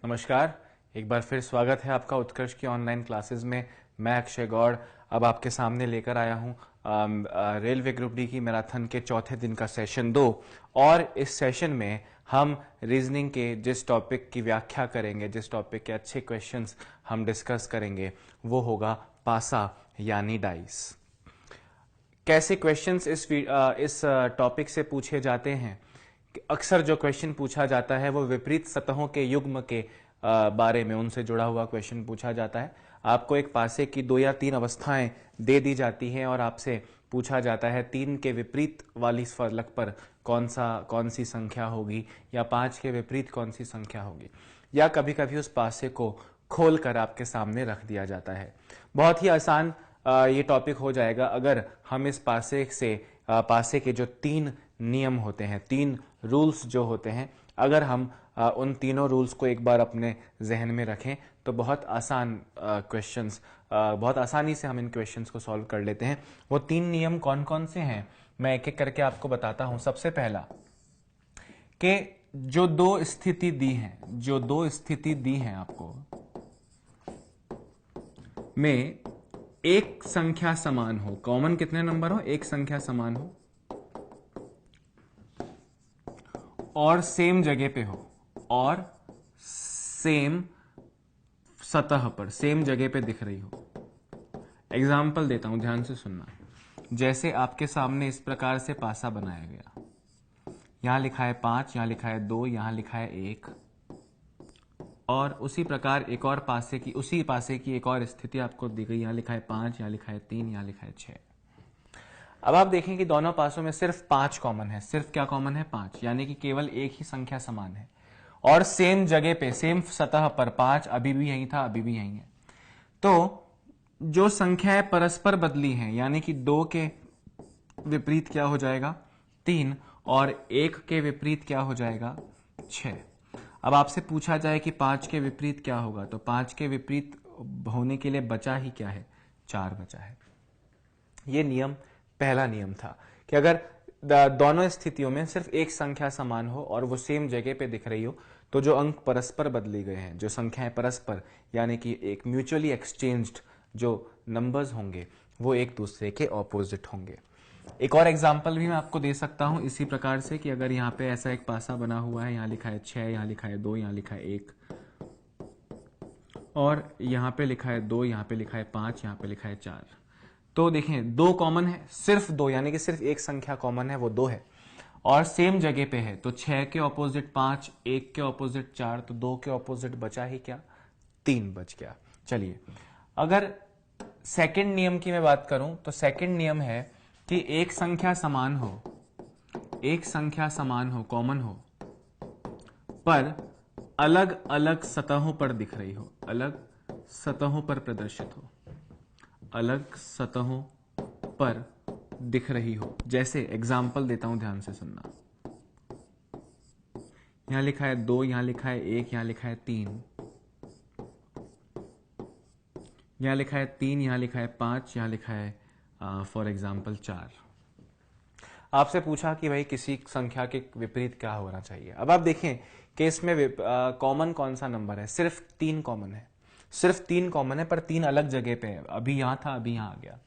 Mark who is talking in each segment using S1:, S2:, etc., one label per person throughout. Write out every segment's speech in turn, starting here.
S1: नमस्कार, एक बार फिर स्वागत है आपका उत्कर्ष की ऑनलाइन क्लासेस में। मैं अक्षय गौड़ अब आपके सामने लेकर आया हूँ रेलवे ग्रुप डी की मैराथन के चौथे दिन का सेशन 2। और इस सेशन में हम रीजनिंग के जिस टॉपिक की व्याख्या करेंगे, जिस टॉपिक के अच्छे क्वेश्चंस हम डिस्कस करेंगे, वो होगा पासा यानी डाइस। कैसे क्वेश्चंस इस टॉपिक से पूछे जाते हैं? अक्सर जो क्वेश्चन पूछा जाता है वो विपरीत सतहों के युग्म के बारे में, उनसे जुड़ा हुआ क्वेश्चन पूछा जाता है। आपको एक पासे की 2 या 3 अवस्थाएं दे दी जाती हैं और आपसे पूछा जाता है 3 के विपरीत वाली फलक पर कौन सी संख्या होगी, या 5 के विपरीत कौन सी संख्या होगी, या कभी कभी उस पासे को खोल कर आपके सामने रख दिया जाता है। बहुत ही आसान ये टॉपिक हो जाएगा अगर हम इस पासे के जो 3 नियम होते हैं, 3 रूल्स जो होते हैं, अगर हम उन तीनों रूल्स को एक बार अपने जहन में रखें तो बहुत आसानी से हम इन क्वेश्चंस को सॉल्व कर लेते हैं। वो 3 नियम कौन कौन से हैं मैं एक एक करके आपको बताता हूं। सबसे पहला कि जो दो स्थिति दी हैं आपको में एक संख्या समान हो, कॉमन कितने नंबर हो, एक संख्या समान हो और सेम जगह पे हो और सेम सतह पर, सेम जगह पे दिख रही हो। एग्जाम्पल देता हूं, ध्यान से सुनना। जैसे आपके सामने इस प्रकार से पासा बनाया गया, यहां लिखा है 5, यहां लिखा है 2, यहां लिखा है 1, और उसी प्रकार उसी पासे की एक और स्थिति आपको दी गई, यहां लिखा है 5, यहां लिखा है 3, यहां लिखा है 6। अब आप देखें कि दोनों पासों में सिर्फ 5 कॉमन है। सिर्फ क्या कॉमन है? 5, यानी कि केवल एक ही संख्या समान है और सेम जगह पे, सेम सतह पर 5 अभी भी यही था, अभी भी यही है। तो जो संख्याएं परस्पर बदली हैं, यानी कि 2 के विपरीत क्या हो जाएगा? 3, और 1 के विपरीत क्या हो जाएगा? 6। अब आपसे पूछा जाए कि 5 के विपरीत क्या होगा, तो 5 के विपरीत होने के लिए बचा ही क्या है? 4 बचा है। ये नियम, पहला नियम था कि अगर दोनों स्थितियों में सिर्फ एक संख्या समान हो और वो सेम जगह पे दिख रही हो, तो जो अंक परस्पर बदली गए हैं, जो संख्याएं परस्पर, यानी कि एक म्यूचुअली एक्सचेंज्ड जो नंबर्स होंगे, वो एक दूसरे के ऑपोजिट होंगे। एक और एग्जाम्पल भी मैं आपको दे सकता हूं इसी प्रकार से कि अगर यहाँ पे ऐसा एक पासा बना हुआ है, यहाँ लिखा है 6, यहाँ लिखा है 2, यहाँ लिखा है 1, और यहाँ पे लिखा है 2, यहाँ पे लिखा है 5, यहाँ पे लिखा है 4। तो देखें 2 कॉमन है, सिर्फ 2, यानी कि सिर्फ एक संख्या कॉमन है, वो 2 है और सेम जगह पे है। तो 6 के ऑपोजिट 5, 1 के ऑपोजिट 4, तो 2 के ऑपोजिट बचा ही क्या? 3 बच गया। चलिए, अगर सेकंड नियम की मैं बात करूं तो सेकंड नियम है कि एक संख्या समान हो, कॉमन हो, पर अलग अलग सतहों पर दिख रही हो, अलग सतहों पर प्रदर्शित हो, अलग सतहों पर दिख रही हो। जैसे एग्जाम्पल देता हूं, ध्यान से सुनना। यहां लिखा है 2, यहां लिखा है 1, यहां लिखा है 3, यहां लिखा है 3, यहां लिखा है 5, यहां लिखा है फॉर एग्जाम्पल 4। आपसे पूछा कि भाई किसी संख्या के विपरीत क्या होना चाहिए। अब आप देखें कि इसमें कॉमन कौन सा नंबर है? सिर्फ 3 कॉमन है, सिर्फ 3 कॉमन है, पर 3 अलग जगह पे है। अभी यहां था, अभी यहां आ गया।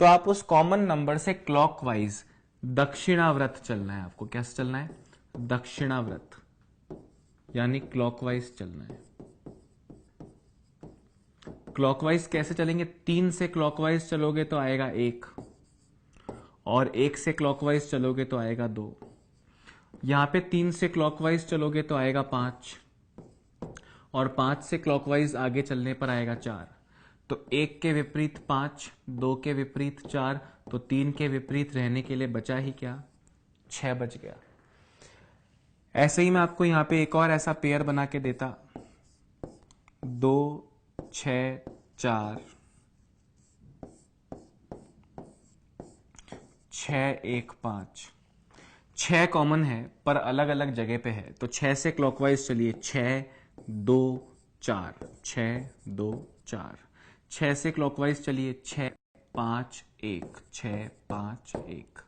S1: तो आप उस कॉमन नंबर से क्लॉकवाइज दक्षिणाव्रत चलना है। आपको कैसे चलना है? दक्षिणाव्रत, यानी क्लॉकवाइज चलना है। क्लॉकवाइज कैसे चलेंगे? 3 से क्लॉकवाइज चलोगे तो आएगा 1, और 1 से क्लॉकवाइज चलोगे तो आएगा 2। यहां पे 3 से क्लॉकवाइज चलोगे तो आएगा 5, और 5 से क्लॉकवाइज आगे चलने पर आएगा 4। तो 1 के विपरीत 5, 2 के विपरीत 4, तो 3 के विपरीत रहने के लिए बचा ही क्या? 6 बच गया। ऐसे ही मैं आपको यहां पे एक और ऐसा पेयर बना के देता, 2, 6, 4, 6, 1, 5। 6 कॉमन है पर अलग अलग जगह पे है, तो 6 से क्लॉकवाइज चलिए, 6, 2, 4, 6, 2, 4। 6 से क्लॉकवाइज चलिए, 6, 5, 1, 6, 5, 1।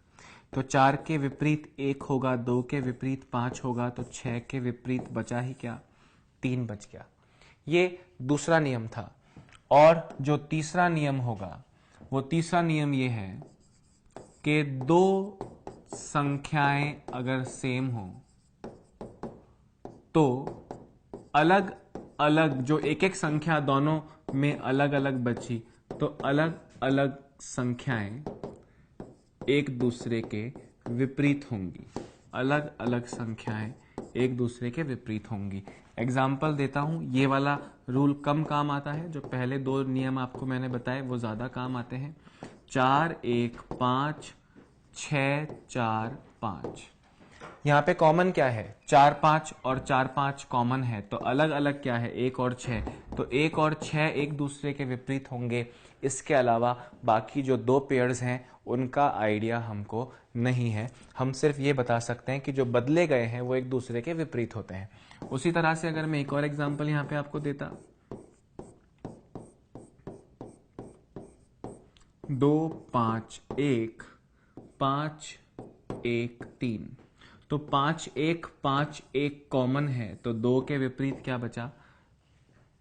S1: तो 4 के विपरीत 1 होगा, 2 के विपरीत 5 होगा, तो 6 के विपरीत बचा ही क्या? 3 बच गया। ये दूसरा नियम था। और जो तीसरा नियम होगा वो तीसरा नियम ये है कि दो संख्याएं अगर सेम हो तो अलग अलग, जो एक एक संख्या दोनों में अलग अलग बची, तो अलग अलग संख्याएं एक दूसरे के विपरीत होंगी। अलग अलग संख्याएं एक दूसरे के विपरीत होंगी। एग्जाम्पल देता हूं, ये वाला रूल कम काम आता है, जो पहले 2 नियम आपको मैंने बताए वो ज्यादा काम आते हैं। 4 1 5 6 4 5। यहाँ पे कॉमन क्या है? 4 5 और 4 5 कॉमन है, तो अलग अलग क्या है? 1 और 6। तो 1 और 6 एक दूसरे के विपरीत होंगे। इसके अलावा बाकी जो 2 पेयर्स हैं उनका आइडिया हमको नहीं है। हम सिर्फ ये बता सकते हैं कि जो बदले गए हैं वो एक दूसरे के विपरीत होते हैं। उसी तरह से अगर मैं एक और एग्जांपल यहाँ पे आपको देता, 2 5 1 5 1 3। तो 5 1 5 1 कॉमन है, तो 2 के विपरीत क्या बचा?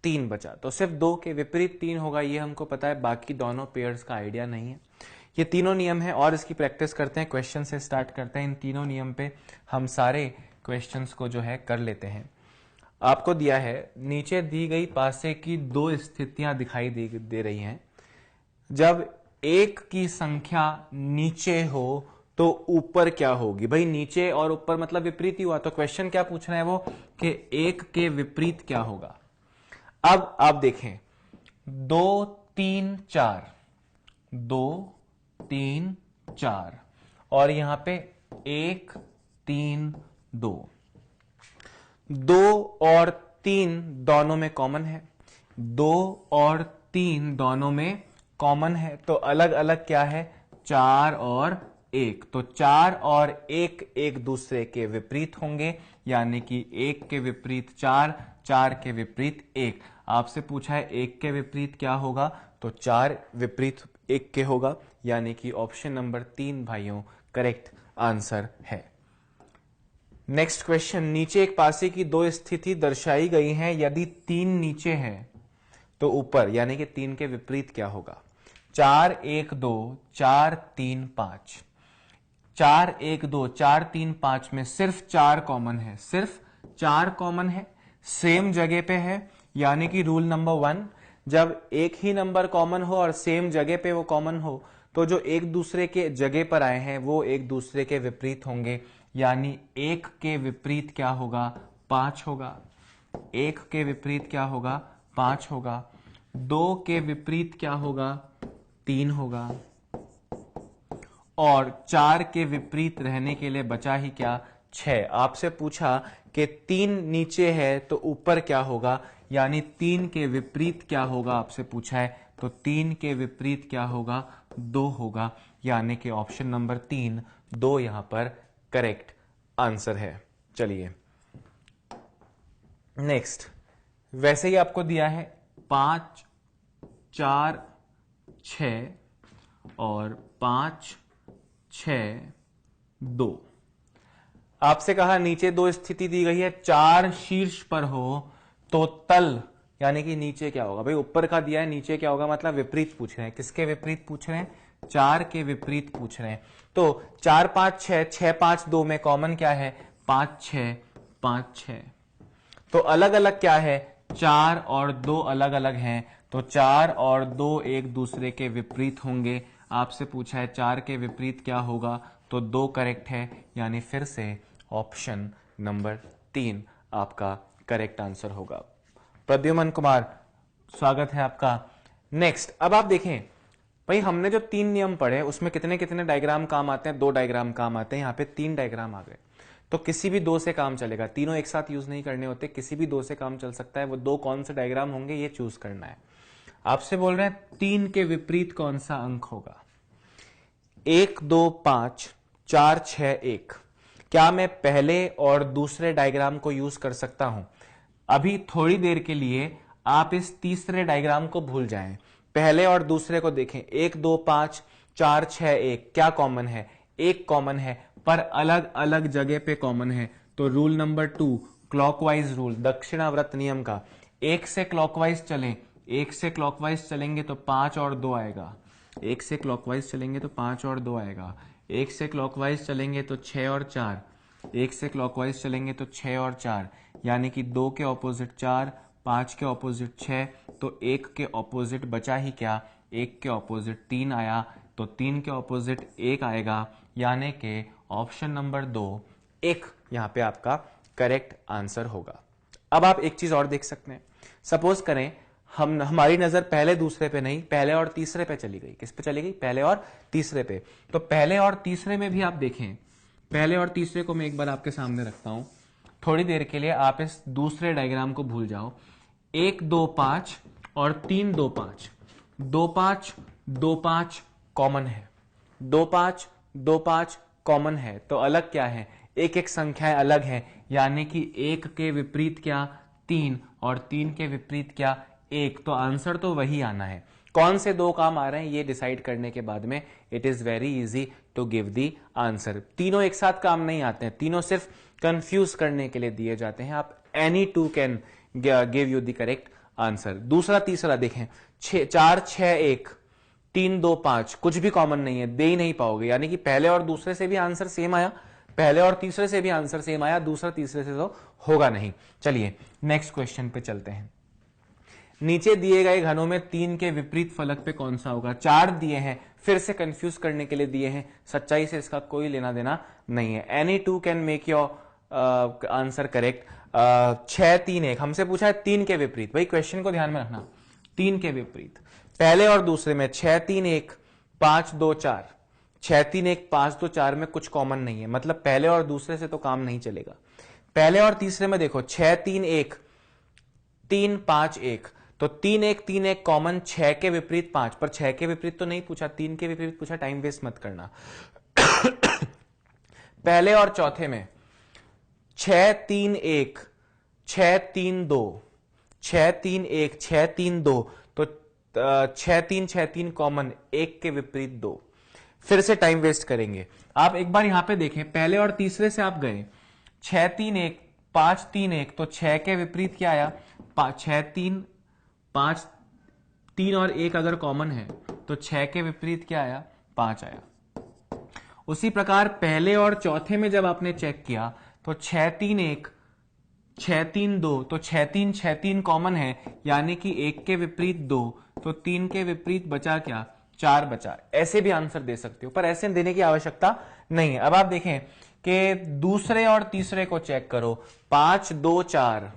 S1: 3 बचा। तो सिर्फ 2 के विपरीत 3 होगा, ये हमको पता है, बाकी दोनों पेयर्स का आइडिया नहीं है। ये तीनों नियम है और इसकी प्रैक्टिस करते हैं। क्वेश्चन से स्टार्ट करते हैं। इन तीनों नियम पे हम सारे क्वेश्चंस को जो है कर लेते हैं। आपको दिया है, नीचे दी गई पासे की 2 स्थितियां दिखाई दे रही हैं। जब एक की संख्या नीचे हो तो ऊपर क्या होगी? भाई नीचे और ऊपर मतलब विपरीत ही हुआ, तो क्वेश्चन क्या पूछ रहा है वो कि 1 के विपरीत क्या होगा। अब आप देखें, 2 3 4, 2 3 4 और यहां पे 1 3 2। 2 और 3 दोनों में कॉमन है, 2 और 3 दोनों में कॉमन है, तो अलग अलग क्या है? 4 और 1। तो 4 और 1 एक दूसरे के विपरीत होंगे, यानी कि 1 के विपरीत 4, 4 के विपरीत 1। आपसे पूछा है 1 के विपरीत क्या होगा, तो 4 विपरीत 1 के होगा, यानी कि ऑप्शन नंबर 3 भाइयों करेक्ट आंसर है। नेक्स्ट क्वेश्चन, नीचे एक पासे की 2 स्थिति दर्शाई गई हैं। यदि 3 नीचे है तो ऊपर, यानी कि 3 के विपरीत क्या होगा? 4 1 2 4 3 5। 4 1 2 4 3 5 में सिर्फ 4 कॉमन है, सिर्फ 4 कॉमन है, सेम जगह पे है, यानी कि रूल नंबर 1, जब एक ही नंबर कॉमन हो और सेम जगह पे वो कॉमन हो तो जो एक दूसरे के जगह पर आए हैं वो एक दूसरे के विपरीत होंगे, यानी 1 के विपरीत क्या होगा? 5 होगा। 1 के विपरीत क्या होगा? 5 होगा। 2 के विपरीत क्या होगा? 3 होगा। और 4 के विपरीत रहने के लिए बचा ही क्या? 6। आपसे पूछा कि 3 नीचे है तो ऊपर क्या होगा, यानी 3 के विपरीत क्या होगा आपसे पूछा है, तो 3 के विपरीत क्या होगा? 2 होगा, यानी कि ऑप्शन नंबर 3 2 यहां पर करेक्ट आंसर है। चलिए नेक्स्ट, वैसे ही आपको दिया है 5 4 6 और 5 6 2। आपसे कहा नीचे 2 स्थिति दी गई है, 4 शीर्ष पर हो तो तल, यानी कि नीचे क्या होगा? भाई ऊपर का दिया है, नीचे क्या होगा, मतलब विपरीत पूछ रहे हैं। किसके विपरीत पूछ रहे हैं? 4 के विपरीत पूछ रहे हैं। तो 4 5 6 6 5 2 में कॉमन क्या है? 5 6 5 6। तो अलग अलग क्या है? 4 और 2 अलग अलग हैं, तो 4 और 2 एक दूसरे के विपरीत होंगे। आपसे पूछा है 4 के विपरीत क्या होगा, तो 2 करेक्ट है, यानी फिर से ऑप्शन नंबर 3 आपका करेक्ट आंसर होगा। प्रद्युमन कुमार, स्वागत है आपका। नेक्स्ट, अब आप देखें भाई, हमने जो 3 नियम पढ़े उसमें कितने कितने डायग्राम काम आते हैं? 2 डायग्राम काम आते हैं। यहाँ पे 3 डायग्राम आ गए, तो किसी भी 2 से काम चलेगा। तीनों एक साथ यूज नहीं करने होते, किसी भी 2 से काम चल सकता है। वो 2 कौन से डायग्राम होंगे ये चूज करना है। आपसे बोल रहे हैं 3 के विपरीत कौन सा अंक होगा? 1 2 5 4 6 1। क्या मैं पहले और दूसरे डायग्राम को यूज कर सकता हूं? अभी थोड़ी देर के लिए आप इस तीसरे डायग्राम को भूल जाएं, पहले और दूसरे को देखें। 1 2 5 4 6 1 क्या कॉमन है? 1 कॉमन है, पर अलग अलग जगह पे कॉमन है। तो रूल नंबर 2, क्लॉकवाइज रूल, दक्षिणावर्त नियम का, एक से क्लॉकवाइज चलें, एक से क्लॉकवाइज चलेंगे तो 5 और 2 आएगा, एक से क्लॉकवाइज चलेंगे तो 5 और 2 आएगा, एक से क्लॉकवाइज चलेंगे तो 6 और 4, एक से क्लॉकवाइज चलेंगे तो 6 और 4, यानी कि 2 के ऑपोजिट 4, 5 के ऑपोजिट 6, तो 1 के ऑपोजिट बचा ही क्या, 1 के ऑपोजिट 3 आया, तो 3 के ऑपोजिट 1 आएगा, यानी कि ऑप्शन नंबर 2 1 यहां पे आपका करेक्ट आंसर होगा। अब आप एक चीज और देख सकते हैं, सपोज करें हमारी नजर पहले दूसरे पे नहीं, पहले और तीसरे पे चली गई। किस पे चली गई? पहले और तीसरे पे। तो पहले और तीसरे में भी आप देखें, पहले और तीसरे को मैं एक बार आपके सामने रखता हूं, थोड़ी देर के लिए आप इस दूसरे डायग्राम को भूल जाओ। 1 2 5 और 3 2 5, 2 5 2 5 कॉमन है, 2 5 2 5 कॉमन है, तो अलग क्या है? एक एक संख्याएं अलग हैं, यानी कि 1 के विपरीत क्या? 3, और 3 के विपरीत क्या? 1। तो आंसर तो वही आना है। कौन से दो काम आ रहे हैं ये डिसाइड करने के बाद में it is very easy to give the answer. तीनों एक साथ काम नहीं आते हैं, तीनों सिर्फ कंफ्यूज करने के लिए दिए जाते हैं। आप any two can give you the correct answer. दूसरा तीसरा देखें, 4 6 1 3 2 5, कुछ भी कॉमन नहीं है, दे ही नहीं पाओगे, यानी कि पहले और दूसरे से भी आंसर सेम आया, पहले और तीसरे से भी आंसर सेम आया, दूसरा तीसरे से तो होगा नहीं। चलिए नेक्स्ट क्वेश्चन पे चलते हैं। नीचे दिए गए घनों में 3 के विपरीत फलक पे कौन सा होगा? 4 दिए हैं, फिर से कंफ्यूज करने के लिए दिए हैं, सच्चाई से इसका कोई लेना देना नहीं है। Any two can make your answer correct. 6 3 1 हमसे पूछा है 3 के विपरीत, भाई क्वेश्चन को ध्यान में रखना, 3 के विपरीत पहले और दूसरे में 6 3 1 5 2 4, 6 3 1 5 2 4 में कुछ कॉमन नहीं है, मतलब पहले और दूसरे से तो काम नहीं चलेगा। पहले और तीसरे में देखो 6 3 1 3 5 1, तो 3 1 3 1 कॉमन, 6 के विपरीत 5, पर 6 के विपरीत तो नहीं पूछा, 3 के विपरीत पूछा, टाइम वेस्ट मत करना। पहले और चौथे में 6 3 1 6 3 2, 6 3 1 6 3 2, तो 6 3 कॉमन, 1 के विपरीत 2, फिर से टाइम वेस्ट करेंगे। आप एक बार यहां पे देखें, पहले और तीसरे से आप गए 6 3 1 5 3 1, तो 6 के विपरीत क्या आया? 6 3 5 3 और 1 अगर कॉमन है तो 6 के विपरीत क्या आया? 5 आया। उसी प्रकार पहले और चौथे में जब आपने चेक किया तो 6 3 1 6 3 2, तो 6 3 कॉमन है, यानी कि 1 के विपरीत 2, तो 3 के विपरीत बचा क्या? 4 बचा। ऐसे भी आंसर दे सकते हो, पर ऐसे देने की आवश्यकता नहीं है। अब आप देखें कि दूसरे और तीसरे को चेक करो, 5 2 4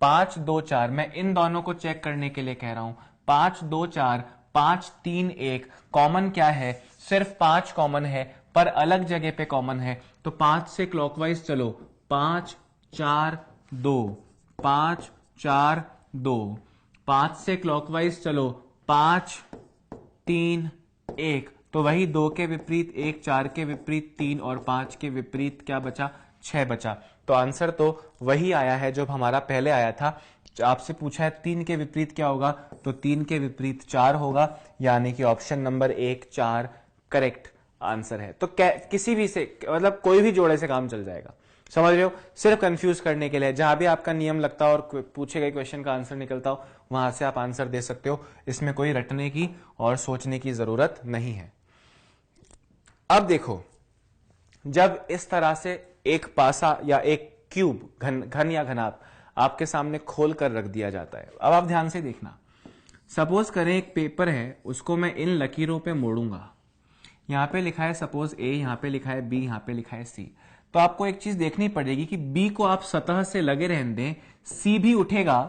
S1: 5 2 4, मैं इन दोनों को चेक करने के लिए कह रहा हूं। 5 2 4 5 3 1, कॉमन क्या है? सिर्फ 5 कॉमन है, पर अलग जगह पे कॉमन है, तो 5 से क्लॉकवाइज चलो, 5 4 2 5 4 2, 5 से क्लॉकवाइज चलो, 5 3 1, तो वही 2 के विपरीत 1, 4 के विपरीत 3 और 5 के विपरीत क्या बचा? 6 बचा। तो आंसर तो वही आया है जो हमारा पहले आया था। आपसे पूछा है 3 के विपरीत क्या होगा, तो 3 के विपरीत 4 होगा, यानी कि ऑप्शन नंबर 1 4 करेक्ट आंसर है। तो किसी भी से, मतलब कोई भी जोड़े से काम चल जाएगा, समझ रहे हो? सिर्फ कंफ्यूज करने के लिए, जहां भी आपका नियम लगता हो और पूछे गए क्वेश्चन का आंसर निकलता हो, वहां से आप आंसर दे सकते हो। इसमें कोई रटने की और सोचने की जरूरत नहीं है। अब देखो, जब इस तरह से एक पासा या एक क्यूब, घन या घनाभ आपके सामने खोल कर रख दिया जाता है, अब आप ध्यान से देखना। सपोज करें एक पेपर है, उसको मैं इन लकीरों पे मोड़ूंगा, यहां पे लिखा है सपोज ए, यहां पे लिखा है बी, यहां पे लिखा है सी। तो आपको एक चीज देखनी पड़ेगी कि बी को आप सतह से लगे रहने दें, सी भी उठेगा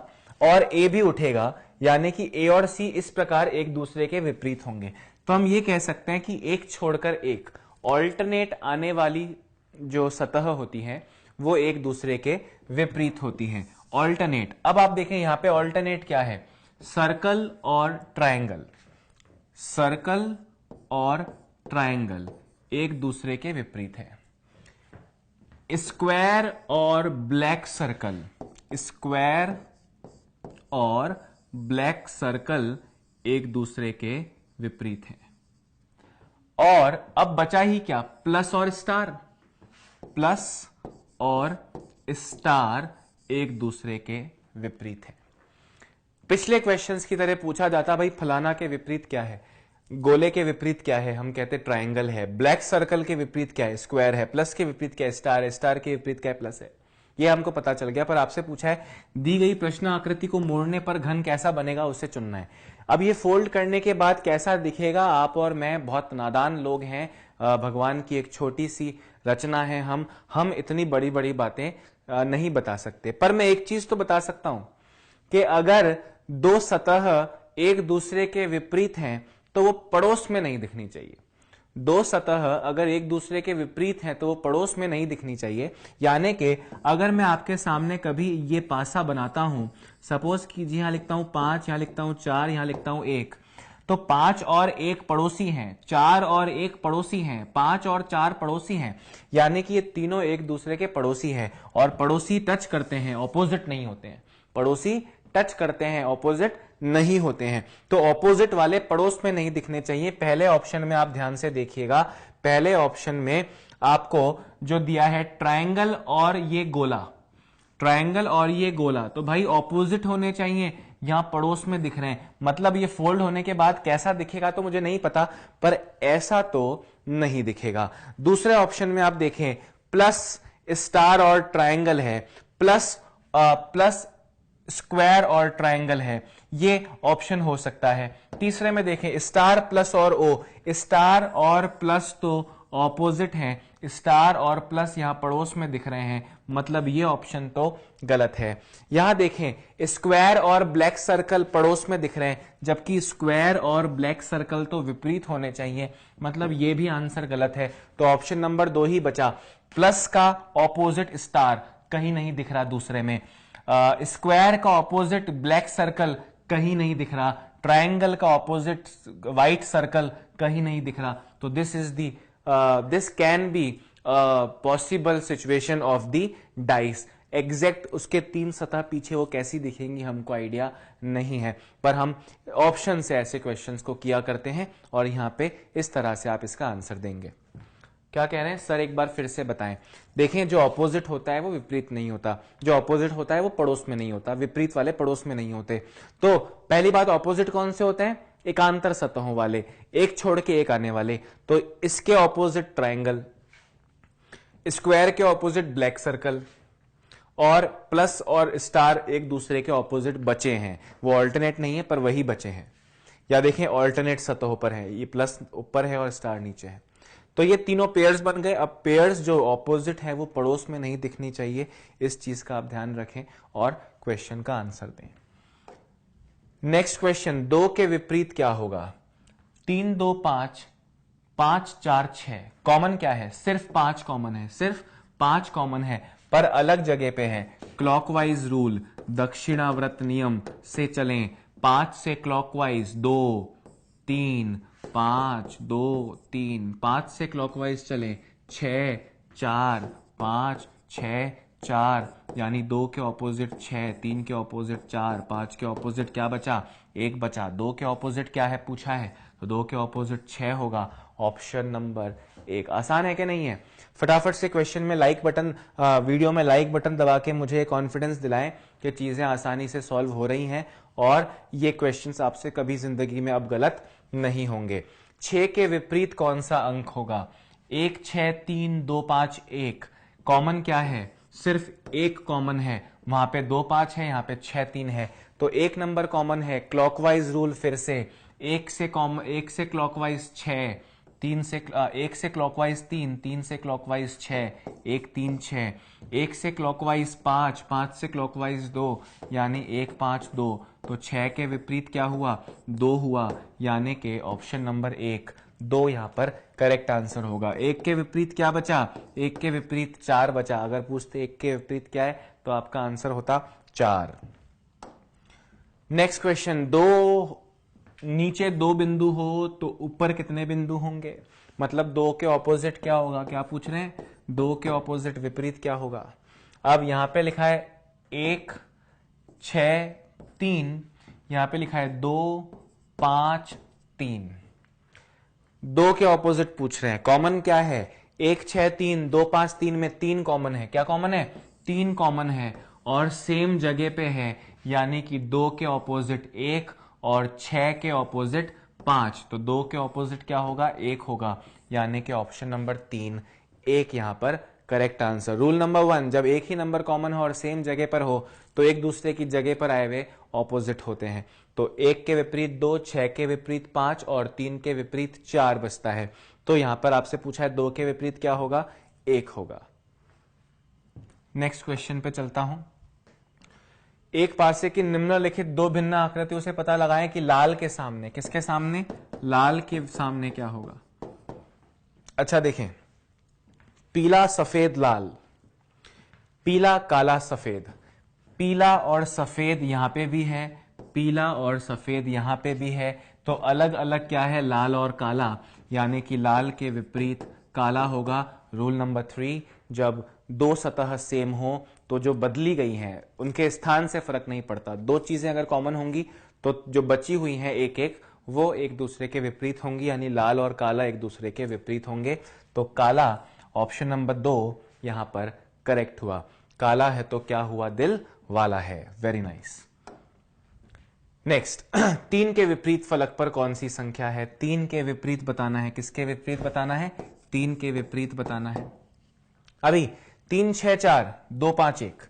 S1: और ए भी उठेगा, यानी कि ए और सी इस प्रकार एक दूसरे के विपरीत होंगे। तो हम ये कह सकते हैं कि एक छोड़कर एक, ऑल्टरनेट आने वाली जो सतह होती है वो एक दूसरे के विपरीत होती है, ऑल्टरनेट। अब आप देखें यहां पे ऑल्टरनेट क्या है? सर्कल और ट्रायंगल, सर्कल और ट्रायंगल एक दूसरे के विपरीत है। स्क्वायर और ब्लैक सर्कल, स्क्वायर और ब्लैक सर्कल एक दूसरे के विपरीत है। और अब बचा ही क्या? प्लस और स्टार, प्लस और स्टार एक दूसरे के विपरीत है। पिछले क्वेश्चंस की तरह पूछा जाता भाई फलाना के विपरीत क्या है, गोले के विपरीत क्या है, हम कहते ट्रायंगल है, ब्लैक सर्कल के विपरीत क्या है, स्क्वायर है, प्लस के विपरीत क्या है, स्टार है, स्टार के विपरीत क्या है, प्लस है। ये हमको पता चल गया, पर आपसे पूछा है दी गई प्रश्न आकृति को मोड़ने पर घन कैसा बनेगा, उसे चुनना है। अब ये फोल्ड करने के बाद कैसा दिखेगा, आप और मैं बहुत नादान लोग हैं, भगवान की एक छोटी सी रचना है, हम इतनी बड़ी बड़ी बातें नहीं बता सकते। पर मैं एक चीज तो बता सकता हूं कि अगर दो सतह एक दूसरे के विपरीत हैं तो वो पड़ोस में नहीं दिखनी चाहिए। दो सतह अगर एक दूसरे के विपरीत हैं तो वो पड़ोस में नहीं दिखनी चाहिए। यानी कि अगर मैं आपके सामने कभी ये पासा बनाता हूं, सपोज कीजिए यहां लिखता हूं 5, यहां लिखता हूं 4, यहां लिखता हूं 1, तो 5 और 1 पड़ोसी हैं, 4 और 1 पड़ोसी हैं, 5 और 4 पड़ोसी हैं, यानी कि ये तीनों एक दूसरे के पड़ोसी हैं। और पड़ोसी टच करते हैं, ऑपोजिट नहीं होते हैं। पड़ोसी टच करते हैं, ऑपोजिट नहीं होते हैं। तो ऑपोजिट वाले पड़ोस में नहीं दिखने चाहिए। पहले ऑप्शन में आप ध्यान से देखिएगा, पहले ऑप्शन में आपको जो दिया है ट्रायंगल और ये गोला, ट्रायंगल और ये गोला, तो भाई ऑपोजिट होने चाहिए, यहां पड़ोस में दिख रहे हैं। मतलब ये फोल्ड होने के बाद कैसा दिखेगा तो मुझे नहीं पता, पर ऐसा तो नहीं दिखेगा। दूसरे ऑप्शन में आप देखें प्लस स्टार और ट्रायंगल है, प्लस स्क्वायर और ट्रायंगल है, ये ऑप्शन हो सकता है। तीसरे में देखें स्टार प्लस और ओ, स्टार और प्लस तो ऑपोजिट हैं, स्टार और प्लस यहां पड़ोस में दिख रहे हैं, मतलब ये ऑप्शन तो गलत है। यहां देखें स्क्वायर और ब्लैक सर्कल पड़ोस में दिख रहे हैं, जबकि स्क्वायर और ब्लैक सर्कल तो विपरीत होने चाहिए, मतलब ये भी आंसर गलत है। तो ऑप्शन नंबर 2 ही बचा। प्लस का ऑपोजिट स्टार कहीं नहीं दिख रहा दूसरे में, स्क्वायर का ऑपोजिट ब्लैक सर्कल कहीं नहीं दिख रहा, ट्रायंगल का ऑपोजिट व्हाइट सर्कल कहीं नहीं दिख रहा। तो this can be possible situation of the dice. Exact उसके 3 सतह पीछे वो कैसी दिखेंगी हमको आइडिया नहीं है, पर हम ऑप्शन से ऐसे क्वेश्चंस को किया करते हैं और यहां पे इस तरह से आप इसका आंसर देंगे। क्या कह रहे हैं सर, एक बार फिर से बताएं। देखें जो ऑपोजिट होता है वो विपरीत नहीं होता, जो ऑपोजिट होता है वो पड़ोस में नहीं होता, विपरीत वाले पड़ोस में नहीं होते। तो पहली बात, ऑपोजिट कौन से होते हैं, एकांतर सतहों वाले, एक छोड़ के एक आने वाले। तो इसके ऑपोजिट ट्रायंगल, स्क्वायर के ऑपोजिट ब्लैक सर्कल, और प्लस और स्टार एक दूसरे के ऑपोजिट बचे हैं, वो ऑल्टरनेट नहीं है पर वही बचे हैं। या देखें ऑल्टरनेट सतहों पर है, ये प्लस ऊपर है और स्टार नीचे है। तो ये तीनों पेयर्स बन गए। अब पेयर्स जो ऑपोजिट है वो पड़ोस में नहीं दिखनी चाहिए, इस चीज का आप ध्यान रखें और क्वेश्चन का आंसर दें। नेक्स्ट क्वेश्चन, 2 के विपरीत क्या होगा। 3 2 5, 5 4 6, कॉमन क्या है, सिर्फ 5 कॉमन है, सिर्फ 5 कॉमन है, पर अलग जगह पे है। क्लॉकवाइज रूल, दक्षिणावर्त नियम से चलें, 5 से क्लॉकवाइज 2 3 5 2 3, 5 से क्लॉकवाइज चलें 6 4 5 6 4, यानी 2 के ऑपोजिट 6, 3 के ऑपोजिट 4, 5 के ऑपोजिट क्या बचा, 1 बचा। 2 के ऑपोजिट क्या है पूछा है, तो 2 के ऑपोजिट 6 होगा। Option number 1। आसान है कि नहीं है। फटाफट से क्वेश्चन में लाइक बटन, वीडियो में लाइक बटन दबा के मुझे कॉन्फिडेंस दिलाएं कि चीजें आसानी से सॉल्व हो रही हैं और ये क्वेश्चंस आपसे कभी जिंदगी में अब गलत नहीं होंगे। 6 के विपरीत कौन सा अंक होगा, 1 6 3 2 5 1, कॉमन क्या है, सिर्फ 1 कॉमन है, वहां पे 2 5 है, यहाँ पे 6 3 है, तो 1 नंबर कॉमन है। क्लॉकवाइज रूल फिर से, 1 से क्लॉकवाइज 6, 1 से क्लॉकवाइज 3, 3 से क्लॉकवाइज 6, 1 3 6, 1 से क्लॉकवाइज 5, 5 से क्लॉकवाइज 2, यानी 1 5 2, तो 6 के विपरीत क्या हुआ, 2 हुआ, यानी कि ऑप्शन नंबर 1 2 यहां पर करेक्ट आंसर होगा। 1 के विपरीत क्या बचा, 1 के विपरीत 4 बचा। अगर पूछते 1 के विपरीत क्या है तो आपका आंसर होता 4। नेक्स्ट क्वेश्चन, नीचे 2 बिंदु हो तो ऊपर कितने बिंदु होंगे, मतलब 2 के ऑपोजिट क्या होगा, क्या पूछ रहे हैं, 2 के ऑपोजिट विपरीत क्या होगा। अब यहां पे लिखा है 1 6 3, यहां पे लिखा है 2 5 3, 2 के ऑपोजिट पूछ रहे हैं, कॉमन क्या है, 1 6 3 2 5 3 में 3 कॉमन है, क्या कॉमन है, 3 कॉमन है, और सेम जगह पे है, यानी कि 2 के ऑपोजिट 1 और 6 के ऑपोजिट 5, तो 2 के ऑपोजिट क्या होगा, 1 होगा, यानी कि ऑप्शन नंबर 3 1 यहां पर करेक्ट आंसर। रूल नंबर 1, जब एक ही नंबर कॉमन हो और सेम जगह पर हो तो एक दूसरे की जगह पर आए हुए ऑपोजिट होते हैं। तो 1 के विपरीत 2, 6 के विपरीत 5 और 3 के विपरीत 4 बचता है। तो यहां पर आपसे पूछा है 2 के विपरीत क्या होगा, 1 होगा। नेक्स्ट क्वेश्चन पे चलता हूं। एक पासे की निम्नलिखित दो भिन्न आकृतियों से पता लगाएं कि लाल के सामने, किसके सामने, लाल के सामने क्या होगा। अच्छा देखें, पीला सफेद लाल, पीला काला सफेद, पीला और सफेद यहां पे भी है, पीला और सफेद यहां पे भी है, तो अलग अलग क्या है, लाल और काला, यानी कि लाल के विपरीत काला होगा। रूल नंबर 3, जब दो सतह सेम हो तो जो बदली गई हैं उनके स्थान से फर्क नहीं पड़ता, दो चीजें अगर कॉमन होंगी तो जो बची हुई हैं एक एक, वो एक दूसरे के विपरीत होंगी, यानी लाल और काला एक दूसरे के विपरीत होंगे। तो काला ऑप्शन नंबर 2 यहां पर करेक्ट हुआ। काला है तो क्या हुआ, दिल वाला है। Very nice. नेक्स्ट, 3 के विपरीत फलक पर कौन सी संख्या है, 3 के विपरीत बताना है। किसके विपरीत बताना है, 3 के विपरीत बताना है। अभी 3 6 4 2 5 1,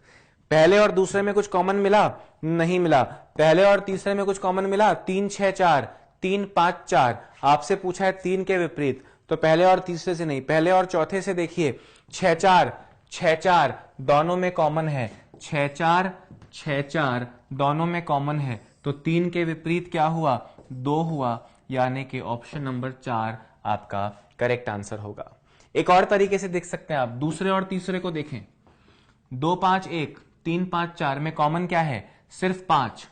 S1: पहले और दूसरे में कुछ कॉमन मिला, नहीं मिला। पहले और तीसरे में कुछ कॉमन मिला, 3 6 4 3 5 4। आपसे पूछा है 3 के विपरीत, तो पहले और तीसरे से नहीं, पहले और चौथे से देखिए, 6 4 6 4 दोनों में कॉमन है, 6 4 6 4 दोनों में कॉमन है, तो 3 के विपरीत क्या हुआ, 2 हुआ, यानी कि ऑप्शन नंबर 4 आपका करेक्ट आंसर होगा। एक और तरीके से देख सकते हैं आप, दूसरे और तीसरे को देखें, 2 5 1 3 5 4 में कॉमन क्या है, सिर्फ 5,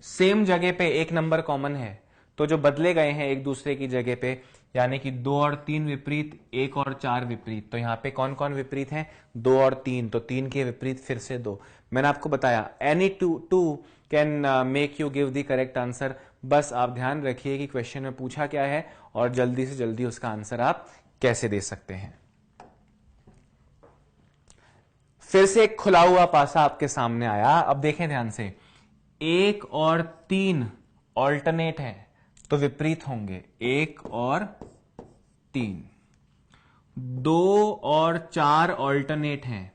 S1: सेम जगह पे एक नंबर कॉमन है, तो जो बदले गए हैं एक दूसरे की जगह पे, यानी कि 2 और 3 विपरीत, 1 और 4 विपरीत, तो यहां पे कौन कौन विपरीत हैं, 2 और 3, तो 3 के विपरीत फिर से 2। मैंने आपको बताया any two can make you give the correct answer. बस आप ध्यान रखिए कि क्वेश्चन में पूछा क्या है और जल्दी से जल्दी उसका आंसर आप कैसे दे सकते हैं। फिर से एक खुला हुआ पासा आपके सामने आया। अब देखें ध्यान से, 1 और 3 ऑल्टरनेट है तो विपरीत होंगे, 1 और 3। 2 और 4 ऑल्टरनेट हैं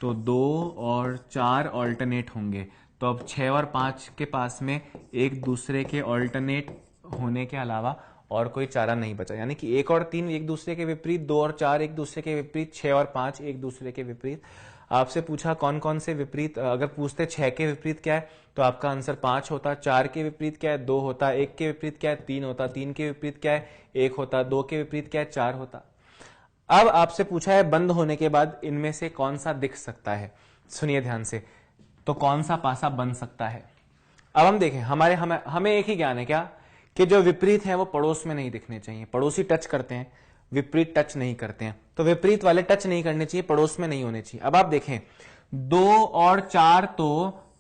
S1: तो 2 और 4 ऑल्टरनेट होंगे। तो अब 6 और 5 के पास में एक दूसरे के ऑल्टरनेट होने के अलावा और कोई चारा नहीं बचा, यानी कि 1 और 3 एक दूसरे के विपरीत, 2 और 4 एक दूसरे के विपरीत, 6 और 5 एक दूसरे के विपरीत। आपसे पूछा कौन कौन से विपरीत, अगर पूछते 6 के विपरीत क्या है तो आपका आंसर 5 होता, 4 के विपरीत क्या है 2 होता, 1 के विपरीत क्या है 3 होता, 3 के विपरीत क्या है 1 होता, 2 के विपरीत क्या है 4 होता। अब आपसे पूछा है बंद होने के बाद इनमें से कौन सा दिख सकता है, सुनिए ध्यान से, तो कौन सा पासा बन सकता है। अब हम देखें, हमें एक ही ज्ञान है क्या, कि जो विपरीत है वो पड़ोस में नहीं दिखने चाहिए, पड़ोसी टच करते हैं, विपरीत टच नहीं करते हैं, तो विपरीत वाले टच नहीं करने चाहिए, पड़ोस में नहीं होने चाहिए। अब आप देखें 2 और 4 तो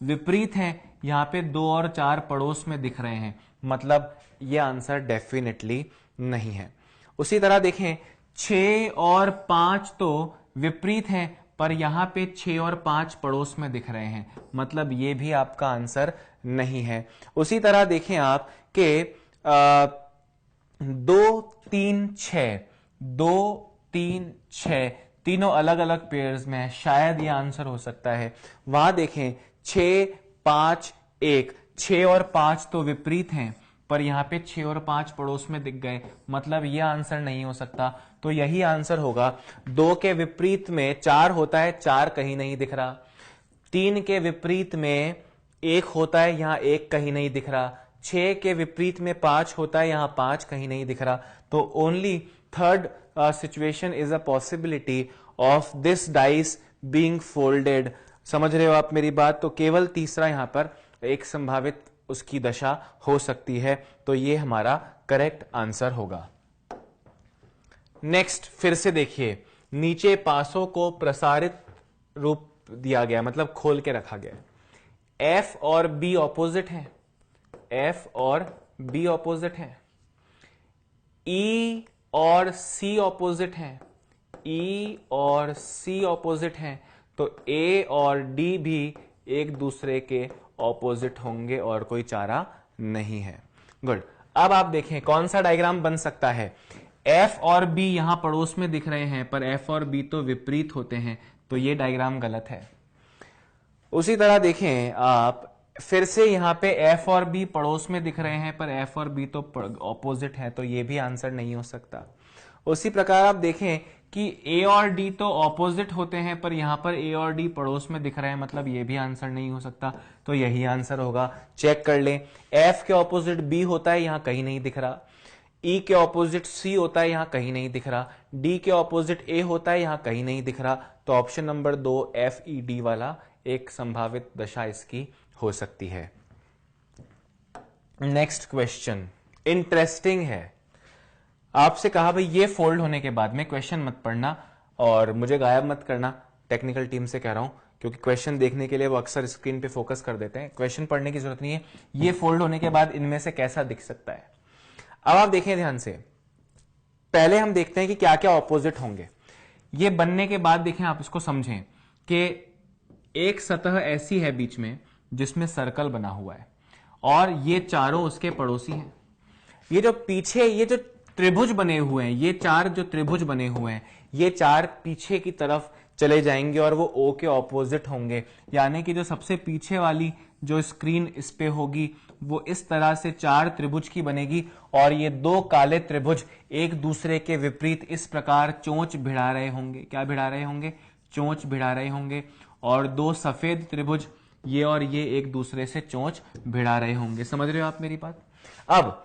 S1: विपरीत हैं, यहां पे 2 और 4 पड़ोस में दिख रहे हैं, मतलब ये आंसर डेफिनेटली नहीं है। उसी तरह देखें 6 और 5 तो विपरीत हैं, पर यहां पे 6 और 5 पड़ोस में दिख रहे हैं, मतलब ये भी आपका आंसर नहीं है। उसी तरह देखें आप कि 2 3 6 2 3 6 तीनों अलग अलग पेयर्स में है, शायद ये आंसर हो सकता है। वहां देखें 6 5 1, 6 और 5 तो विपरीत हैं, पर यहां पे 6 और 5 पड़ोस में दिख गए, मतलब यह आंसर नहीं हो सकता। तो यही आंसर होगा। 2 के विपरीत में 4 होता है, 4 कहीं नहीं दिख रहा। 3 के विपरीत में 1 होता है, यहां 1 कहीं नहीं दिख रहा। 6 के विपरीत में 5 होता है, यहां 5 कहीं नहीं दिख रहा। तो only third situation is a possibility of this dice being folded. समझ रहे हो आप मेरी बात, तो केवल तीसरा यहां पर एक संभावित उसकी दशा हो सकती है, तो ये हमारा करेक्ट आंसर होगा। नेक्स्ट, फिर से देखिए, नीचे पासों को प्रसारित रूप दिया गया, मतलब खोल के रखा गया। एफ और बी ऑपोजिट हैं, एफ और बी ऑपोजिट हैं, ई और सी ऑपोजिट हैं, ई और सी ऑपोजिट हैं, तो ए और डी भी एक दूसरे के ऑपोजिट होंगे और कोई चारा नहीं है। गुड। अब आप देखें कौन सा डायग्राम बन सकता है। F और B यहां पड़ोस में दिख रहे हैं पर F और B तो विपरीत होते हैं, तो ये डायग्राम गलत है। उसी तरह देखें आप फिर से यहां पे F और B पड़ोस में दिख रहे हैं पर F और B तो ऑपोजिट है, तो ये भी आंसर नहीं हो सकता। उसी प्रकार आप देखें कि A और D तो ऑपोजिट होते हैं पर यहां पर A और D पड़ोस में दिख रहे हैं, मतलब ये भी आंसर नहीं हो सकता, तो यही आंसर होगा। चेक कर लें, F के ऑपोजिट B होता है, यहां कहीं नहीं दिख रहा। E के ऑपोजिट C होता है, यहां कहीं नहीं दिख रहा। D के ऑपोजिट A होता है, यहां कहीं नहीं दिख रहा। तो ऑप्शन नंबर 2 FED वाला एक संभावित दशा इसकी हो सकती है। नेक्स्ट क्वेश्चन इंटरेस्टिंग है। आपसे कहा भाई ये फोल्ड होने के बाद में क्वेश्चन मत पढ़ना और मुझे गायब मत करना, टेक्निकल टीम से कह रहा हूं, क्योंकि क्वेश्चन देखने के लिए वो अक्सर स्क्रीन पे फोकस कर देते हैं। क्वेश्चन पढ़ने की जरूरत नहीं है। ये फोल्ड होने के बाद इनमें से कैसा दिख सकता है, अब आप देखें ध्यान से। पहले हम देखते हैं कि क्या क्या ऑपोजिट होंगे। ये बनने के बाद देखें, आप इसको समझें कि एक सतह ऐसी है बीच में जिसमें सर्कल बना हुआ है और ये चारों उसके पड़ोसी हैं। ये जो पीछे ये जो त्रिभुज बने हुए हैं, ये चार जो त्रिभुज बने हुए हैं, ये चार पीछे की तरफ चले जाएंगे और वो O के ऑपोजिट होंगे। यानी कि जो सबसे पीछे वाली जो स्क्रीन इस पे होगी वो इस तरह से चार त्रिभुज की बनेगी और ये दो काले त्रिभुज एक दूसरे के विपरीत इस प्रकार चोंच भिड़ा रहे होंगे। क्या भिड़ा रहे होंगे? चोंच भिड़ा रहे होंगे। और दो सफेद त्रिभुज ये और ये एक दूसरे से चोंच भिड़ा रहे होंगे। समझ रहे हो आप मेरी बात? अब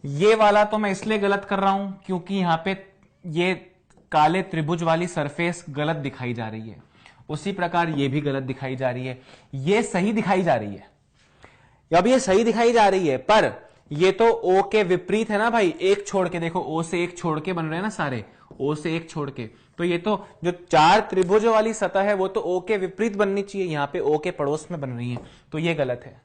S1: ये वाला तो मैं इसलिए गलत कर रहा हूं क्योंकि यहां पे ये काले त्रिभुज वाली सरफेस गलत दिखाई जा रही है। उसी प्रकार ये भी गलत दिखाई जा रही है। ये सही दिखाई जा रही है। अब ये सही दिखाई जा रही है पर ये तो O के विपरीत है ना भाई। एक छोड़ के देखो, O से एक छोड़ के बन रहे हैं ना सारे, O से एक छोड़ के। तो ये तो जो चार त्रिभुजों वाली सतह है वो तो O के विपरीत बननी चाहिए, यहां पे O के पड़ोस में बन रही है, तो ये गलत है।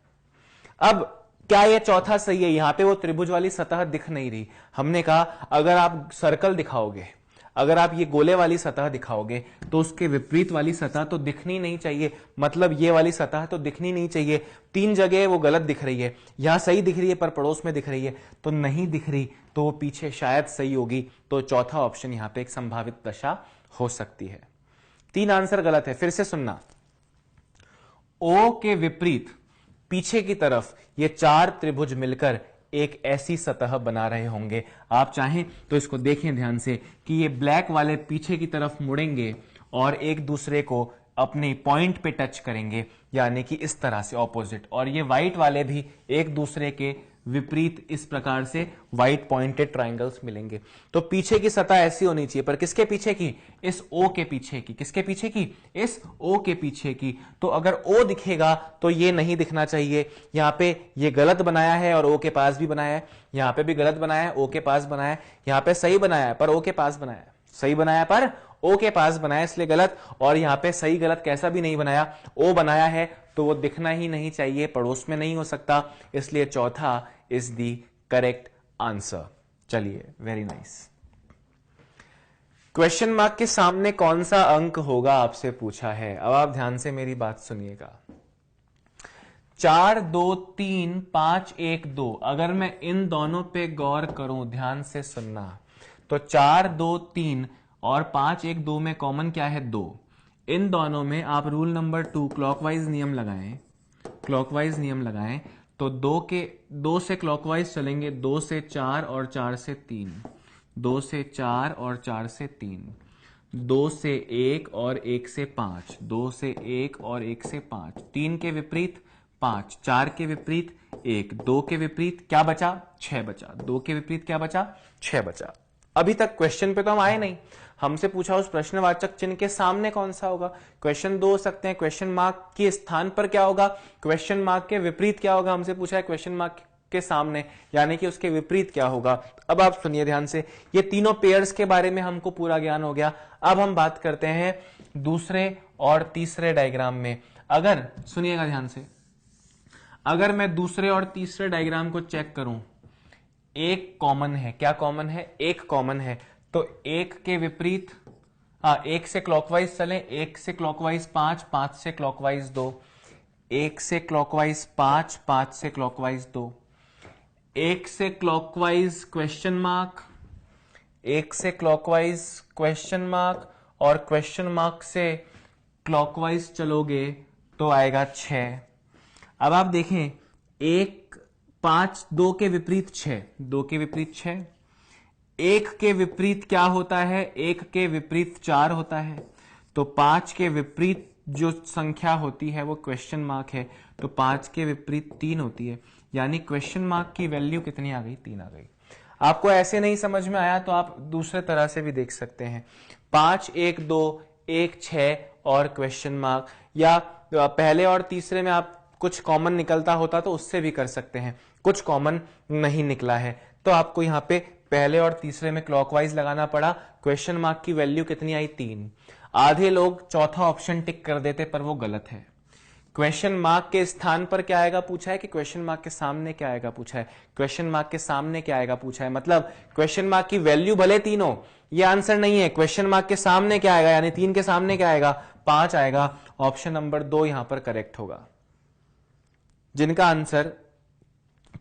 S1: अब क्या ये चौथा सही है? यहां पे वो त्रिभुज वाली सतह दिख नहीं रही। हमने कहा अगर आप सर्कल दिखाओगे, अगर आप ये गोले वाली सतह दिखाओगे तो उसके विपरीत वाली सतह तो दिखनी नहीं चाहिए, मतलब ये वाली सतह तो दिखनी नहीं चाहिए। तीन जगह वो गलत दिख रही है, यहां सही दिख रही है पर पड़ोस में दिख रही है, तो नहीं दिख रही, तो वो पीछे शायद सही होगी। तो चौथा ऑप्शन यहां पे एक संभावित दशा हो सकती है। तीन आंसर गलत है, फिर से सुनना। O के विपरीत पीछे की तरफ ये चार त्रिभुज मिलकर एक ऐसी सतह बना रहे होंगे। आप चाहें तो इसको देखें ध्यान से कि ये ब्लैक वाले पीछे की तरफ मुड़ेंगे और एक दूसरे को अपने पॉइंट पे टच करेंगे, यानी कि इस तरह से ऑपोजिट। और ये व्हाइट वाले भी एक दूसरे के विपरीत इस प्रकार से व्हाइट पॉइंटेड ट्राइंगल्स मिलेंगे। तो पीछे की सतह ऐसी होनी चाहिए, पर किसके पीछे की? इस O के पीछे की। किसके पीछे की? इस O के पीछे की। तो अगर O दिखेगा तो ये नहीं दिखना चाहिए। यहां पे ये गलत बनाया है और O के पास भी बनाया है, यहां पे भी गलत बनाया है, O के पास बनाया है, यहां पे सही बनाया है पर O के पास बनाया है, सही बनाया पर O के पास बनाया इसलिए गलत। और यहां पे सही गलत कैसा भी नहीं बनाया, O बनाया है तो वो दिखना ही नहीं चाहिए, पड़ोस में नहीं हो सकता, इसलिए चौथा इज दी करेक्ट आंसर। चलिए, वेरी नाइस। क्वेश्चन मार्क के सामने कौन सा अंक होगा आपसे पूछा है। अब आप ध्यान से मेरी बात सुनिएगा। 4 2 3 5 1 2, अगर मैं इन दोनों पे गौर करूं, ध्यान से सुनना, तो 4 2 3 और 5 1 2 में कॉमन क्या है? 2। इन दोनों में आप रूल नंबर 2 क्लॉकवाइज नियम लगाएं, क्लॉकवाइज नियम लगाएं तो 2 से क्लॉकवाइज चलेंगे, 2 से 4 और 4 से 3, 2 से 4 और 4 से 3, 2 से 1 और 1 से 5, 2 से 1 और 1 से 5, 3 के विपरीत 5, 4 के विपरीत 1, 2 के विपरीत क्या बचा? 6 बचा। 2 के विपरीत क्या बचा? 6 बचा। अभी तक क्वेश्चन पे तो हम आए नहीं। हमसे पूछा उस प्रश्नवाचक चिन्ह के सामने कौन सा होगा। क्वेश्चन दो हो सकते हैं, क्वेश्चन मार्क के स्थान पर क्या होगा, क्वेश्चन मार्क के विपरीत क्या होगा। हमसे पूछा है क्वेश्चन मार्क के सामने, यानी कि उसके विपरीत क्या होगा। अब आप सुनिए ध्यान से, ये तीनों पेयर्स के बारे में हमको पूरा ज्ञान हो गया। अब हम बात करते हैं दूसरे और तीसरे डायग्राम में। अगर सुनिएगा ध्यान से, अगर मैं दूसरे और तीसरे डायग्राम को चेक करूं, एक कॉमन है। क्या कॉमन है? एक कॉमन है। तो एक के विपरीत, एक से क्लॉकवाइज चलें, 1 से क्लॉकवाइज 5, 5 से क्लॉकवाइज 2, 1 से क्लॉकवाइज 5, 5 से क्लॉकवाइज 2, 1 से क्लॉकवाइज क्वेश्चन मार्क, 1 से क्लॉकवाइज क्वेश्चन मार्क, और क्वेश्चन मार्क से क्लॉकवाइज चलोगे तो आएगा 6। अब आप देखें 1 5 2 के विपरीत 6, 2 के विपरीत 6, 1 के विपरीत क्या होता है, 1 के विपरीत 4 होता है, तो 5 के विपरीत जो संख्या होती है वो क्वेश्चन मार्क है, तो 5 के विपरीत 3 होती है, यानी क्वेश्चन मार्क की वैल्यू कितनी आ गई, 3 आ गई। आपको ऐसे नहीं समझ में आया तो आप दूसरे तरह से भी देख सकते हैं, 5 1 2 1 6 और क्वेश्चन मार्क, या पहले और तीसरे में आप कुछ कॉमन निकलता होता तो उससे भी कर सकते हैं, कुछ कॉमन नहीं निकला है तो आपको यहां पे पहले और तीसरे में क्लॉकवाइज लगाना पड़ा। क्वेश्चन मार्क की वैल्यू कितनी आई, 3। आधे लोग चौथा ऑप्शन टिक कर देते पर वो गलत है। क्वेश्चन मार्क के स्थान पर क्या आएगा पूछा है कि क्वेश्चन मार्क के सामने क्या आएगा पूछा है, क्वेश्चन मार्क के सामने क्या आएगा पूछा है, मतलब क्वेश्चन मार्क की वैल्यू भले 3 हो, ये आंसर नहीं है। क्वेश्चन मार्क के सामने क्या आएगा, यानी 3 के सामने क्या आएगा, 5 आएगा। ऑप्शन नंबर 2 यहां पर करेक्ट होगा। जिनका आंसर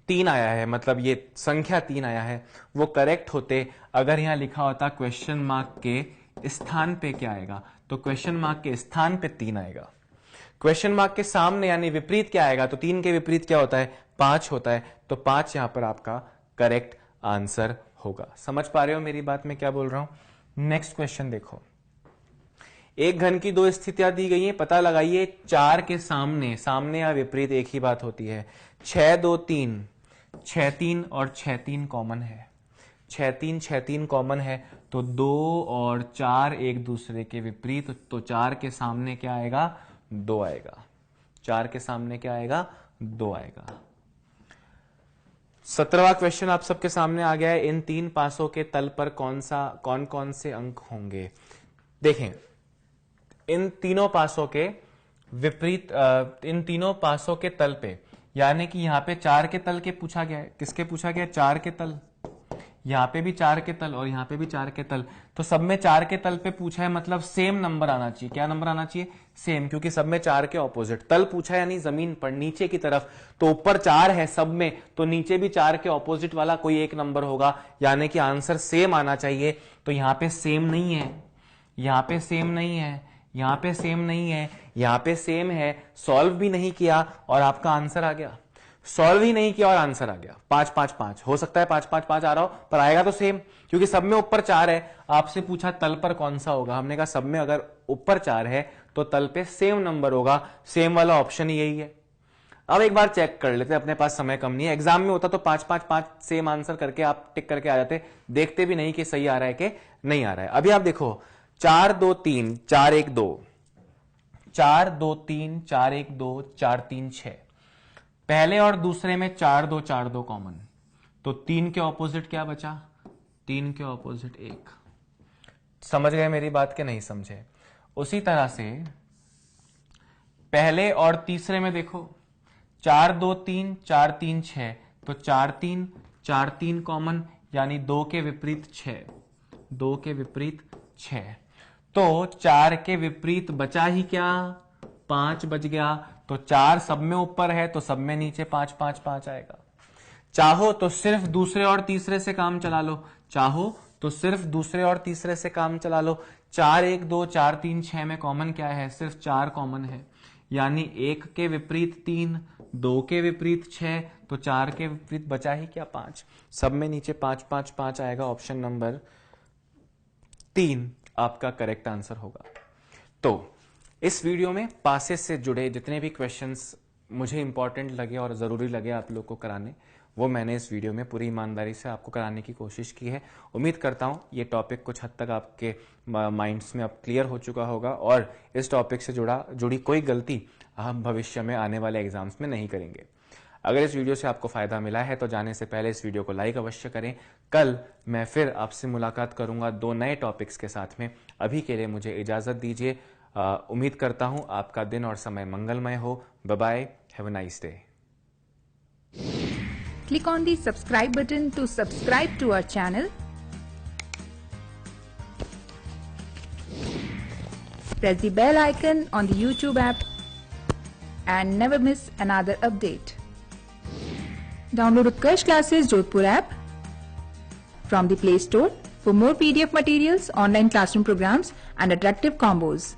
S1: 3 आया है, मतलब ये संख्या 3 आया है, वो करेक्ट होते अगर यहां लिखा होता क्वेश्चन मार्क के स्थान पे क्या आएगा, तो क्वेश्चन मार्क के स्थान पे 3 आएगा। क्वेश्चन मार्क के सामने यानी विपरीत क्या आएगा, तो 3 के विपरीत क्या होता है, 5 होता है, तो 5 यहां पर आपका करेक्ट आंसर होगा। समझ पा रहे हो मेरी बात में क्या बोल रहा हूं। नेक्स्ट क्वेश्चन देखो, एक घन की 2 स्थितियां दी गई हैं, पता लगाइए 4 के सामने, सामने या विपरीत एक ही बात होती है। 6 2 3, 6 3 और 6 3 कॉमन है, 6 3 6 3 कॉमन है, तो 2 और 4 एक दूसरे के विपरीत, तो 4 के सामने क्या आएगा, 2 आएगा। 4 के सामने क्या आएगा, 2 आएगा। 17वां क्वेश्चन आप सबके सामने आ गया है। इन 3 पासों के तल पर कौन कौन से अंक होंगे। देखें, इन तीनों पासों के विपरीत, इन तीनों पासों के तल पे, यानी कि यहां पे 4 के तल के पूछा गया है, किसके पूछा गया, 4 के तल, यहां पे भी 4 के तल और यहां पे भी 4 के तल, तो सब में 4 के तल पे पूछा है, मतलब सेम नंबर आना चाहिए। क्या नंबर आना चाहिए, सेम, क्योंकि सब में 4 के ऑपोजिट। तल पूछा है यानी जमीन पर, नीचे की तरफ, तो ऊपर 4 है सब में, तो नीचे भी 4 के ऑपोजिट वाला कोई एक नंबर होगा, यानी कि आंसर सेम आना चाहिए। तो यहां पे सेम नहीं है, यहां पे सेम नहीं है, यहां पे सेम नहीं है, यहां पे सेम है। सॉल्व भी नहीं किया और आपका आंसर आ गया, सॉल्व ही नहीं किया और आंसर आ गया। 5 5 5 हो सकता है, 5 5 5 आ रहा हो, पर आएगा तो सेम, क्योंकि सब में ऊपर 4 है। आपसे पूछा तल पर कौन सा होगा, हमने कहा सब में अगर ऊपर 4 है तो तल पे सेम नंबर होगा, सेम वाला ऑप्शन यही है। अब एक बार चेक कर लेते, अपने पास समय कम नहीं है। एग्जाम में होता तो 5 5 5 सेम आंसर करके आप टिक करके आ जाते, देखते भी नहीं कि सही आ रहा है कि नहीं आ रहा है। अभी आप देखो, 4 2 3 4 1 2, 4 2 3 4 1 2 4 3 6, पहले और दूसरे में 4 2 4 2 कॉमन, तो 3 के ऑपोजिट क्या बचा, 3 के ऑपोजिट 1। समझ गए मेरी बात के नहीं समझे। उसी तरह से पहले और तीसरे में देखो, 4 2 3 4 3 6, तो 4 3 कॉमन, यानी 2 के विपरीत 6, 2 के विपरीत 6, तो 4 के विपरीत बचा ही क्या, 5 बच गया। तो 4 सब में ऊपर है तो सब में नीचे 5 5 5 आएगा। चाहो तो सिर्फ दूसरे और तीसरे से काम चला लो, चाहो तो सिर्फ दूसरे और तीसरे से काम चला लो। 4 1 2 4 3 6 में कॉमन क्या है, सिर्फ 4 कॉमन है, यानी 1 के विपरीत 3, 2 के विपरीत 6, तो 4 के विपरीत बचा ही क्या, 5। सब में नीचे 5 5 5 आएगा। ऑप्शन नंबर 3 आपका करेक्ट आंसर होगा। तो इस वीडियो में पासेस से जुड़े जितने भी क्वेश्चंस मुझे इंपॉर्टेंट लगे और जरूरी लगे आप लोग को कराने, वो मैंने इस वीडियो में पूरी ईमानदारी से आपको कराने की कोशिश की है। उम्मीद करता हूं ये टॉपिक कुछ हद तक आपके माइंड्स में अब क्लियर हो चुका होगा और इस टॉपिक से जुड़ी कोई गलती हम भविष्य में आने वाले एग्जाम्स में नहीं करेंगे। अगर इस वीडियो से आपको फायदा मिला है तो जाने से पहले इस वीडियो को लाइक अवश्य करें। कल मैं फिर आपसे मुलाकात करूंगा 2 नए टॉपिक्स के साथ में। अभी के लिए मुझे इजाजत दीजिए। उम्मीद करता हूं आपका दिन और समय मंगलमय हो। Bye bye, have a nice day.
S2: Click on the subscribe button to subscribe to our channel. Press the bell icon on the YouTube app and never miss another update. Download Utkarsh Classes Jodhpur app from the Play Store for more PDF materials, online classroom programs and attractive combos.